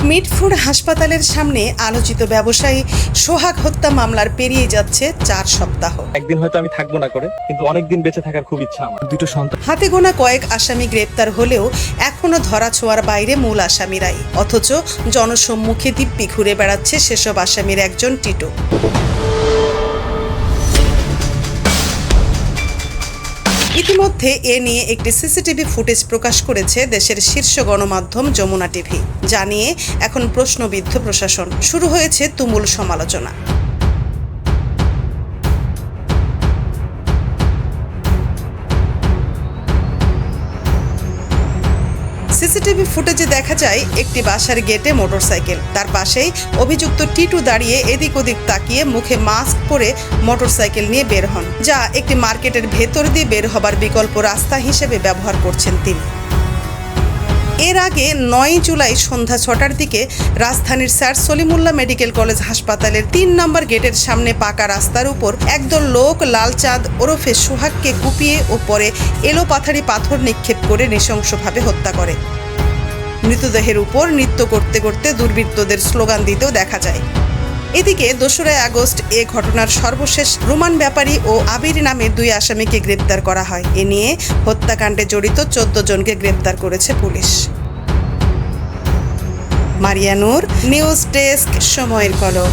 Mitford হাসপাতালের সামনে আলোচিত ব্যবসায়ী সোহাগ হত্যা মামলার পেরিয়ে যাচ্ছে 4 সপ্তাহ। একদিন হয়তো আমি থাকবো না করে, কিন্তু অনেকদিন বেঁচে থাকার খুব ইচ্ছা আমার। দুটো সন্তান, হাতে গোনা কয়েক আসামি গ্রেপ্তার হলেও এখনো ধরাছোঁয়ার বাইরে মূল আসামিরাই। অথচ জনসম্মুখে দিব্যি ঘুরে বেড়াচ্ছে সেসব আসামির একজন টিটো। ইতিমধ্যে এ নিয়ে একটি সিসিটিভি ফুটেজ প্রকাশ করেছে দেশের শীর্ষ গণমাধ্যম যমুনা টিভি। যা নিয়ে এখন প্রশ্নবিদ্ধ প্রশাসন। শুরু হয়েছে তুমুল সমালোচনা। সিসিটিভি ফুটেজে দেখা যায় একটি বাসার গেটে মোটরসাইকেল, তার পাশেই অভিযুক্ত টিটু দাঁড়িয়ে এদিক ওদিক তাকিয়ে মুখে মাস্ক পরে মোটরসাইকেল নিয়ে বের হন, যা একটি মার্কেটের ভেতর দিয়ে বের হবার বিকল্প রাস্তা হিসেবে ব্যবহার করছেন তিনি। এর আগে 9 জুলাই সন্ধ্যা 6টার দিকে রাজধানীর স্যার সলিমুল্লাহ মেডিকেল কলেজ হাসপাতালের 3 নম্বর গেটের সামনে পাকা রাস্তার উপর একদল লোক লালচাঁদ ওরফে সোহাগকে কুপিয়ে ও পরে এলোপাথারি পাথর নিক্ষেপ করে নৃশংসভাবে হত্যা করে। মৃতদেহের উপর নৃত্য করতে করতে দুর্বৃত্তদের স্লোগান দিতেও দেখা যায়। এদিকে 2রা আগস্ট এ ঘটনার সর্বশেষ রোমান ব্যাপারী ও আবির নামে 2 আসামিকে গ্রেপ্তার করা হয়। এ নিয়ে হত্যাকাণ্ডে জড়িত 14 জনকে গ্রেপ্তার করেছে পুলিশ। মারিয়া নূর, নিউজ ডেস্ক, সময়ের কলম।